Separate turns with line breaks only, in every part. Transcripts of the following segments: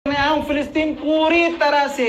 मैं आया हूं, फिलिस्तीन पूरी तरह से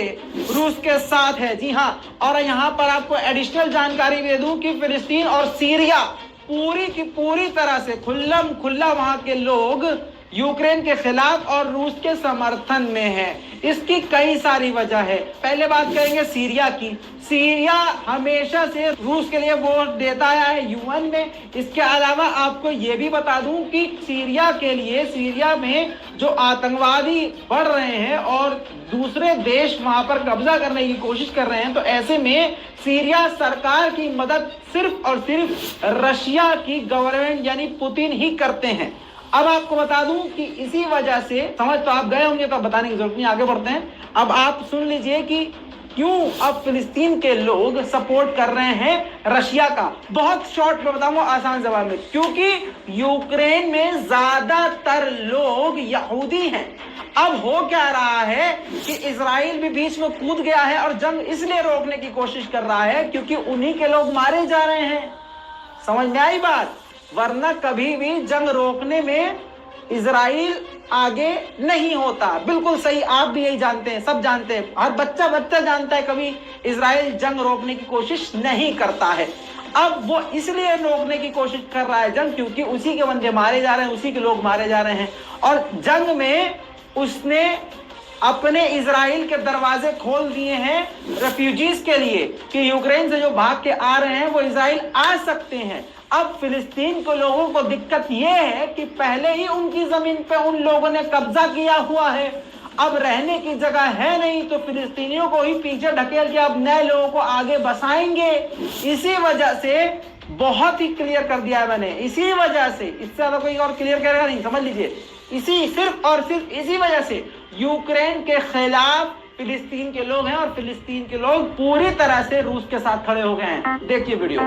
रूस के साथ है। जी हाँ, और यहाँ पर आपको एडिशनल जानकारी दे दूं कि फिलिस्तीन और सीरिया पूरी की पूरी तरह से खुल्लम खुल्ला वहां के लोग यूक्रेन के खिलाफ और रूस के समर्थन में है। इसकी कई सारी वजह है। पहले बात करेंगे सीरिया की। सीरिया हमेशा से रूस के लिए वोट देता आया है यूएन में। इसके अलावा आपको ये भी बता दूं कि सीरिया के लिए, सीरिया में जो आतंकवादी बढ़ रहे हैं और दूसरे देश वहां पर कब्जा करने की कोशिश कर रहे हैं, तो ऐसे में सीरिया सरकार की मदद सिर्फ और सिर्फ रशिया की गवर्नमेंट यानी पुतिन ही करते हैं। अब आपको बता दूं कि इसी वजह से, समझ तो आप गए होंगे तो बताने की जरूरत नहीं, आगे बढ़ते हैं। अब आप सुन लीजिए कि क्यों अब फिलिस्तीन के लोग सपोर्ट कर रहे हैं रशिया का। बहुत शॉर्ट में बताऊंगा, आसान जवाब में। क्योंकि यूक्रेन में ज्यादातर लोग यहूदी हैं। अब हो क्या रहा है कि इजराइल भी बीच में कूद गया है और जंग इसलिए रोकने की कोशिश कर रहा है क्योंकि उन्हीं के लोग मारे जा रहे हैं। समझ में आई बात? वरना कभी भी जंग रोकने में इजराइल आगे नहीं होता। बिल्कुल सही, आप भी यही जानते हैं, सब जानते हैं, हर बच्चा बच्चा जानता है कभी इजराइल जंग रोकने की कोशिश नहीं करता है। अब वो इसलिए रोकने की कोशिश कर रहा है जंग क्योंकि उसी के बंदे मारे जा रहे हैं, उसी के लोग मारे जा रहे हैं। और जंग में उसने अपने इजराइल के दरवाजे खोल दिए हैं रेफ्यूजीज के लिए कि यूक्रेन से जो भाग के आ रहे हैं वो इजराइल आ सकते हैं। अब फिलिस्तीन के लोगों को दिक्कत यह है कि पहले ही उनकी जमीन पे उन लोगों ने कब्जा किया हुआ है, अब रहने की जगह है नहीं, तो फिलिस्तीनियों को ही पीछे ढकेल के अब नए लोगों को आगे बसाएंगे। इसी वजह से बहुत ही क्लियर कर दिया है मैंने, इसी वजह से, इससे ज्यादा कोई और क्लियर करेगा नहीं, समझ लीजिए। इसी सिर्फ और सिर्फ इसी वजह से यूक्रेन के खिलाफ फिलिस्तीन के लोग हैं और फिलिस्तीन के लोग पूरी तरह से रूस के साथ खड़े हो गए हैं। देखिए वीडियो।